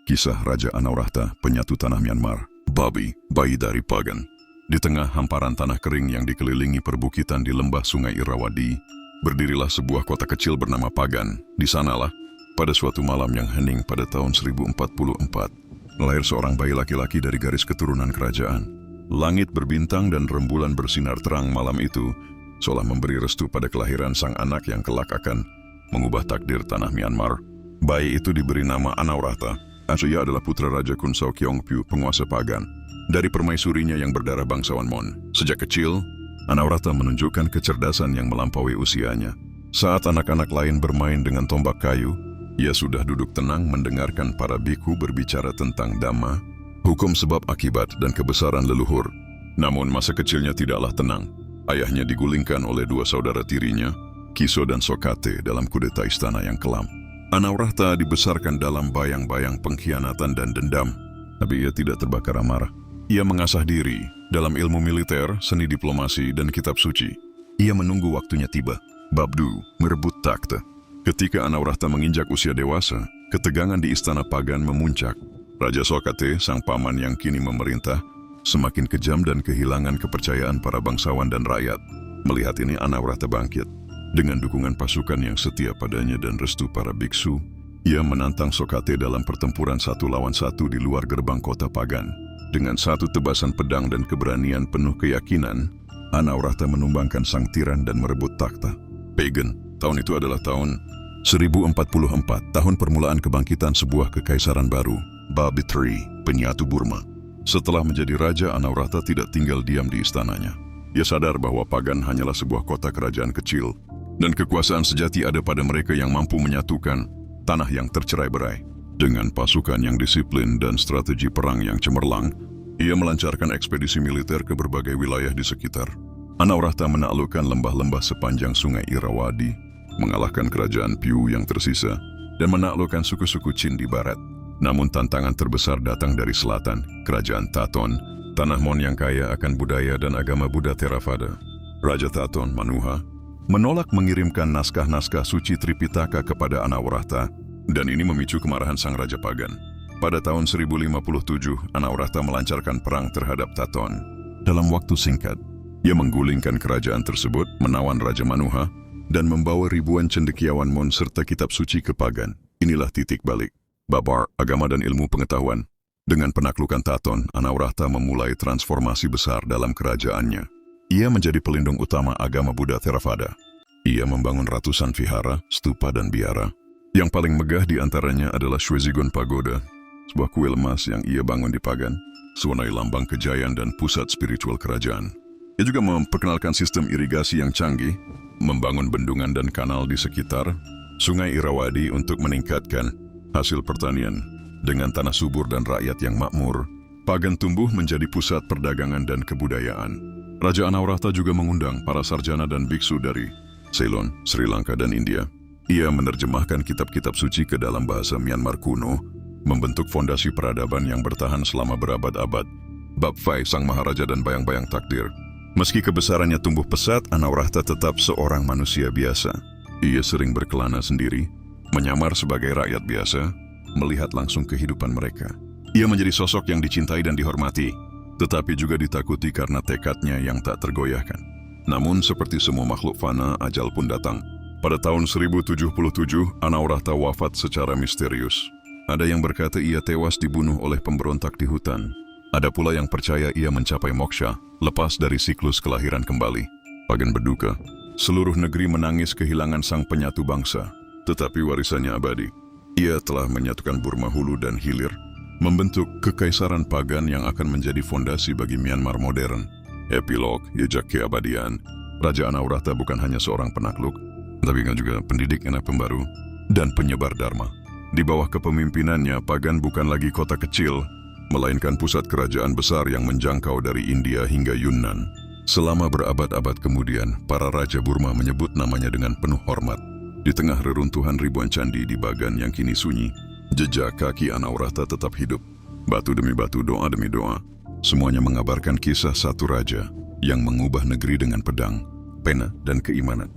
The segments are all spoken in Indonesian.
Kisah Raja Anaurahta, penyatu tanah Myanmar. Babi, bayi dari Pagan. Di tengah hamparan tanah kering yang dikelilingi perbukitan di lembah Sungai Irrawaddy, berdirilah sebuah kota kecil bernama Pagan. Di sanalah, pada suatu malam yang hening pada tahun 1044, lahir seorang bayi laki-laki dari garis keturunan kerajaan. Langit berbintang dan rembulan bersinar terang malam itu, seolah memberi restu pada kelahiran sang anak yang kelak akan mengubah takdir tanah Myanmar. Bayi itu diberi nama Anaurahta. Ia adalah putra Raja Khunsao Kyaungphyu, penguasa Pagan, dari permaisurinya yang berdarah bangsawan Mon. Sejak kecil, Anaurahta menunjukkan kecerdasan yang melampaui usianya. Saat anak-anak lain bermain dengan tombak kayu, ia sudah duduk tenang mendengarkan para bikhu berbicara tentang dhamma, hukum sebab akibat dan kebesaran leluhur. Namun masa kecilnya tidaklah tenang. Ayahnya digulingkan oleh dua saudara tirinya, Kiso dan Sokate, dalam kudeta istana yang kelam. Anaurahta dibesarkan dalam bayang-bayang pengkhianatan dan dendam, tapi ia tidak terbakar amarah. Ia mengasah diri dalam ilmu militer, seni diplomasi, dan kitab suci. Ia menunggu waktunya tiba. Babdu merebut takhta. Ketika Anaurahta menginjak usia dewasa, ketegangan di istana Pagan memuncak. Raja Sokate, sang paman yang kini memerintah, semakin kejam dan kehilangan kepercayaan para bangsawan dan rakyat. Melihat ini, Anaurahta bangkit. Dengan dukungan pasukan yang setia padanya dan restu para biksu, ia menantang Sokate dalam pertempuran 1 lawan 1 di luar gerbang kota Pagan. Dengan satu tebasan pedang dan keberanian penuh keyakinan, Anaurahta menumbangkan sang tiran dan merebut takhta. Pagan, tahun itu adalah tahun 1044, tahun permulaan kebangkitan sebuah kekaisaran baru, Babitri, penyatu Burma. Setelah menjadi raja, Anaurahta tidak tinggal diam di istananya. Ia sadar bahwa Pagan hanyalah sebuah kota kerajaan kecil, dan kekuasaan sejati ada pada mereka yang mampu menyatukan tanah yang tercerai-berai. Dengan pasukan yang disiplin dan strategi perang yang cemerlang, ia melancarkan ekspedisi militer ke berbagai wilayah di sekitar. Anaurahta menaklukkan lembah-lembah sepanjang Sungai Irrawaddy, mengalahkan kerajaan Pyu yang tersisa, dan menaklukkan suku-suku Chin di barat. Namun tantangan terbesar datang dari selatan, kerajaan Taton, tanah Mon yang kaya akan budaya dan agama Buddha Theravada. Raja Taton, Manuha, menolak mengirimkan naskah-naskah suci Tripitaka kepada Anaurahta, dan ini memicu kemarahan sang Raja Pagan. Pada tahun 1057, Anaurahta melancarkan perang terhadap Taton. Dalam waktu singkat, ia menggulingkan kerajaan tersebut, menawan Raja Manuha, dan membawa ribuan cendekiawan Mon serta kitab suci ke Pagan. Inilah titik balik. Babar, agama dan ilmu pengetahuan. Dengan penaklukan Taton, Anaurahta memulai transformasi besar dalam kerajaannya. Ia menjadi pelindung utama agama Buddha Theravada. Ia membangun ratusan vihara, stupa, dan biara. Yang paling megah di antaranya adalah Shwezigon Pagoda, sebuah kuil emas yang ia bangun di Pagan, sebagai lambang kejayaan dan pusat spiritual kerajaan. Ia juga memperkenalkan sistem irigasi yang canggih, membangun bendungan dan kanal di sekitar Sungai Irrawaddy untuk meningkatkan hasil pertanian. Dengan tanah subur dan rakyat yang makmur, Pagan tumbuh menjadi pusat perdagangan dan kebudayaan. Raja Anaurahta juga mengundang para sarjana dan biksu dari Ceylon, Sri Lanka, dan India. Ia menerjemahkan kitab-kitab suci ke dalam bahasa Myanmar kuno, membentuk fondasi peradaban yang bertahan selama berabad-abad. Bab Phai, sang maharaja, dan bayang-bayang takdir. Meski kebesarannya tumbuh pesat, Anaurahta tetap seorang manusia biasa. Ia sering berkelana sendiri, menyamar sebagai rakyat biasa, melihat langsung kehidupan mereka. Ia menjadi sosok yang dicintai dan dihormati, tetapi juga ditakuti karena tekadnya yang tak tergoyahkan. Namun seperti semua makhluk fana, ajal pun datang. Pada tahun 1077, Anaurahta wafat secara misterius. Ada yang berkata ia tewas dibunuh oleh pemberontak di hutan. Ada pula yang percaya ia mencapai moksha, lepas dari siklus kelahiran kembali. Pagan berduka. Seluruh negeri menangis kehilangan sang penyatu bangsa, tetapi warisannya abadi. Ia telah menyatukan Burma hulu dan hilir, membentuk kekaisaran Pagan yang akan menjadi fondasi bagi Myanmar modern. Epilog, jejak keabadian. Raja Anaurahta bukan hanya seorang penakluk, tapi juga pendidik anak pembaru dan penyebar dharma. Di bawah kepemimpinannya, Pagan bukan lagi kota kecil, melainkan pusat kerajaan besar yang menjangkau dari India hingga Yunnan. Selama berabad-abad kemudian, para raja Burma menyebut namanya dengan penuh hormat. Di tengah reruntuhan ribuan candi di Bagan yang kini sunyi, jejak kaki Anaurahta tetap hidup. Batu demi batu, doa demi doa, semuanya mengabarkan kisah satu raja yang mengubah negeri dengan pedang, pena, dan keimanan.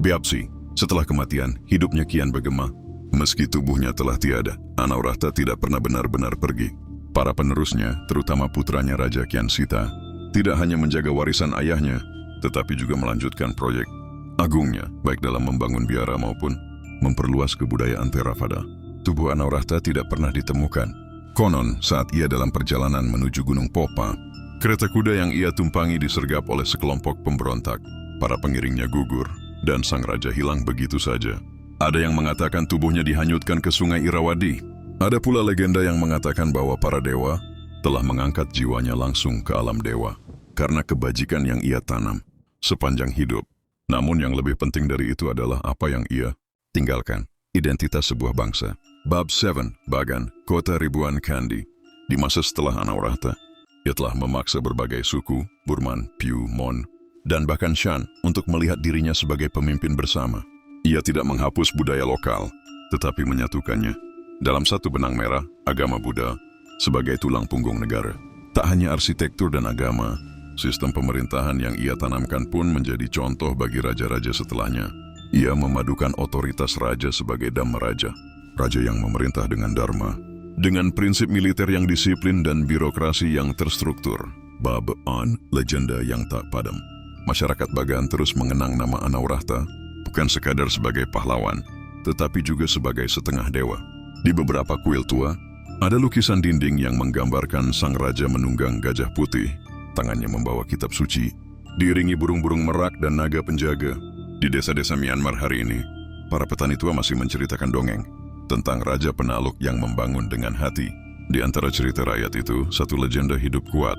Biapsi, setelah kematian, hidupnya kian bergema, Meski tubuhnya telah tiada, Anawrahta tidak pernah benar-benar pergi. Para penerusnya, terutama putranya Raja Kyansita, tidak hanya menjaga warisan ayahnya, tetapi juga melanjutkan proyek agungnya, baik dalam membangun biara maupun memperluas kebudayaan Theravada. Tubuh Anawrahta tidak pernah ditemukan. Konon, saat ia dalam perjalanan menuju Gunung Popa, kereta kuda yang ia tumpangi disergap oleh sekelompok pemberontak. Para pengiringnya gugur, dan sang raja hilang begitu saja. Ada yang mengatakan tubuhnya dihanyutkan ke sungai Irawadi. Ada pula legenda yang mengatakan bahwa para dewa telah mengangkat jiwanya langsung ke alam dewa karena kebajikan yang ia tanam sepanjang hidup. Namun yang lebih penting dari itu adalah apa yang ia tinggalkan, identitas sebuah bangsa. Bab 7, Bagan, Kota Ribuan Kandi. Di masa setelah Anawrahta, ia telah memaksa berbagai suku, Burman, Piu, Mon, dan bahkan Shan untuk melihat dirinya sebagai pemimpin bersama. Ia tidak menghapus budaya lokal, tetapi menyatukannya dalam satu benang merah, agama Buddha, sebagai tulang punggung negara. Tak hanya arsitektur dan agama, sistem pemerintahan yang ia tanamkan pun menjadi contoh bagi raja-raja setelahnya. Ia memadukan otoritas raja sebagai Dhamma Raja, raja yang memerintah dengan Dharma, dengan prinsip militer yang disiplin dan birokrasi yang terstruktur. Bab On, legenda yang tak padam. Masyarakat Bagan terus mengenang nama Anawrahta, bukan sekadar sebagai pahlawan, tetapi juga sebagai setengah dewa. Di beberapa kuil tua, ada lukisan dinding yang menggambarkan sang raja menunggang gajah putih, tangannya membawa kitab suci, diiringi burung-burung merak dan naga penjaga. Di desa-desa Myanmar hari ini, para petani tua masih menceritakan dongeng tentang raja penakluk yang membangun dengan hati. Di antara cerita rakyat itu, satu legenda hidup kuat.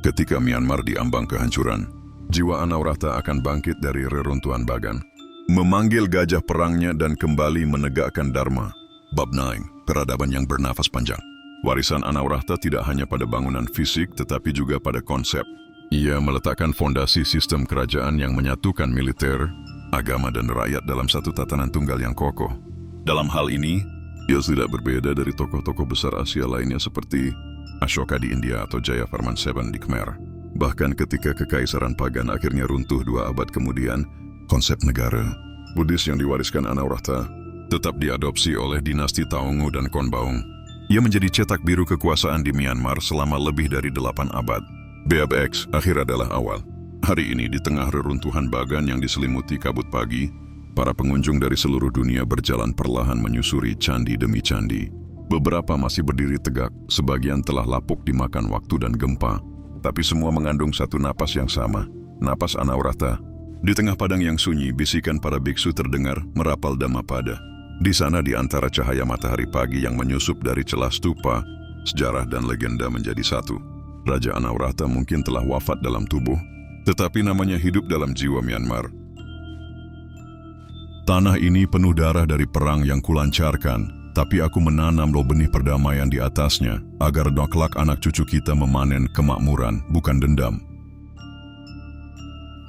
Ketika Myanmar diambang kehancuran, jiwa Anawrahta akan bangkit dari reruntuhan Bagan, memanggil gajah perangnya dan kembali menegakkan Dharma. Bab 9, peradaban yang bernafas panjang. Warisan Anawrahta tidak hanya pada bangunan fisik tetapi juga pada konsep. Ia meletakkan fondasi sistem kerajaan yang menyatukan militer, agama dan rakyat dalam satu tatanan tunggal yang kokoh. Dalam hal ini, ia tidak berbeda dari tokoh-tokoh besar Asia lainnya seperti Ashoka di India atau Jayavarman VII di Khmer. Bahkan ketika kekaisaran Pagan akhirnya runtuh 2 abad kemudian, konsep negara Buddhis yang diwariskan Anawrahta tetap diadopsi oleh dinasti Taungu dan Konbaung. Ia menjadi cetak biru kekuasaan di Myanmar selama lebih dari 8 abad. Bab X, akhir adalah awal. Hari ini di tengah reruntuhan Bagan yang diselimuti kabut pagi, para pengunjung dari seluruh dunia berjalan perlahan menyusuri candi demi candi. Beberapa masih berdiri tegak, sebagian telah lapuk dimakan waktu dan gempa. Tapi semua mengandung satu napas yang sama, napas Anawrahta. Di tengah padang yang sunyi, bisikan para biksu terdengar merapal Dhammapada. Di sana di antara cahaya matahari pagi yang menyusup dari celah stupa, sejarah dan legenda menjadi satu. Raja Anawrahta mungkin telah wafat dalam tubuh, tetapi namanya hidup dalam jiwa Myanmar. Tanah ini penuh darah dari perang yang kulancarkan, tapi aku menanam benih perdamaian di atasnya, agar kelak anak cucu kita memanen kemakmuran, bukan dendam.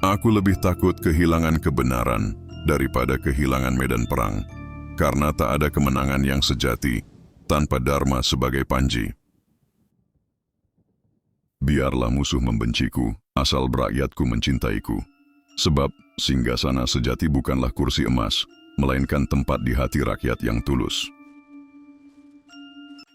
Aku lebih takut kehilangan kebenaran daripada kehilangan medan perang. Karena tak ada kemenangan yang sejati tanpa Dharma sebagai panji. Biarlah musuh membenciku, asal rakyatku mencintaiku. Sebab singgasana sejati bukanlah kursi emas, melainkan tempat di hati rakyat yang tulus.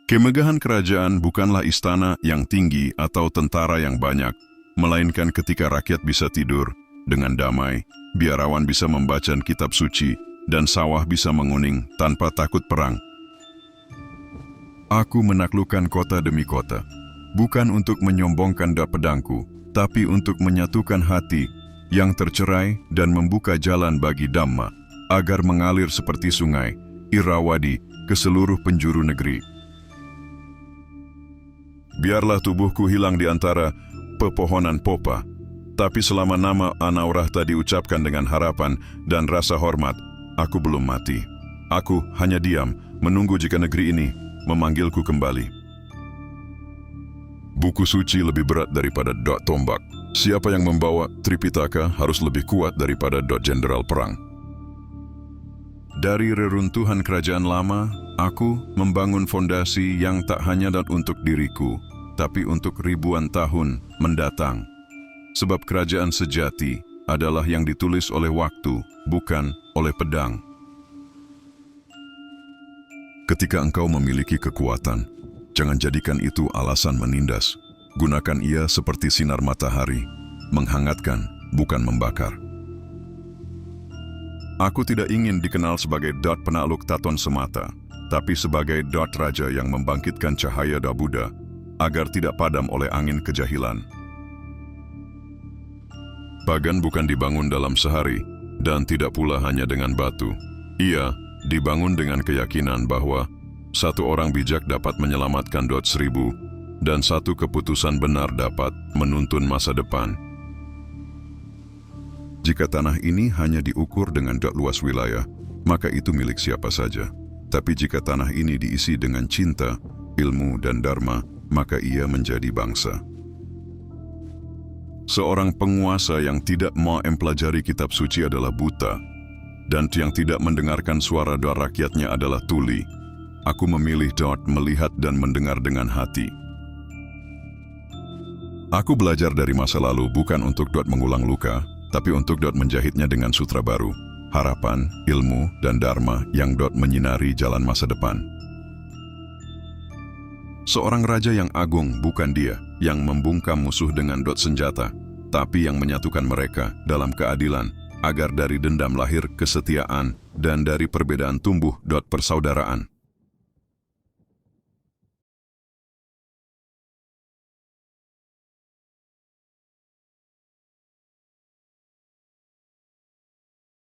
Kemegahan kerajaan bukanlah istana yang tinggi atau tentara yang banyak, melainkan ketika rakyat bisa tidur dengan damai, biarawan bisa membaca kitab suci, dan sawah bisa menguning tanpa takut perang. Aku menaklukkan kota demi kota, bukan untuk menyombongkan pedangku, tapi untuk menyatukan hati yang tercerai dan membuka jalan bagi Dhamma, agar mengalir seperti sungai Irawadi ke seluruh penjuru negeri. Biarlah tubuhku hilang di antara pepohonan popa, tapi selama nama Anawrahta diucapkan dengan harapan dan rasa hormat, aku belum mati. Aku hanya diam, menunggu jika negeri ini memanggilku kembali. Buku suci lebih berat daripada tombak. Siapa yang membawa Tripitaka harus lebih kuat daripada jenderal perang. Dari reruntuhan kerajaan lama, aku membangun fondasi yang tak hanya untuk diriku, tapi untuk ribuan tahun mendatang. Sebab kerajaan sejati adalah yang ditulis oleh waktu, bukan oleh pedang. Ketika engkau memiliki kekuatan, jangan jadikan itu alasan menindas. Gunakan ia seperti sinar matahari, menghangatkan, bukan membakar. Aku tidak ingin dikenal sebagai penakluk Taton semata, tapi sebagai raja yang membangkitkan cahaya Buddha, agar tidak padam oleh angin kejahilan. Pagan bukan dibangun dalam sehari, dan tidak pula hanya dengan batu. Ia dibangun dengan keyakinan bahwa satu orang bijak dapat menyelamatkan 1000, dan satu keputusan benar dapat menuntun masa depan. Jika tanah ini hanya diukur dengan luas wilayah, maka itu milik siapa saja. Tapi jika tanah ini diisi dengan cinta, ilmu, dan dharma, maka ia menjadi bangsa. Seorang penguasa yang tidak mau mempelajari kitab suci adalah buta, dan yang tidak mendengarkan suara doa rakyatnya adalah tuli. Aku memilih melihat dan mendengar dengan hati. Aku belajar dari masa lalu bukan untuk mengulang luka, tapi untuk menjahitnya dengan sutra baru, harapan, ilmu, dan dharma yang menyinari jalan masa depan. Seorang raja yang agung bukan dia yang membungkam musuh dengan senjata, tapi yang menyatukan mereka dalam keadilan, agar dari dendam lahir kesetiaan dan dari perbedaan tumbuh persaudaraan.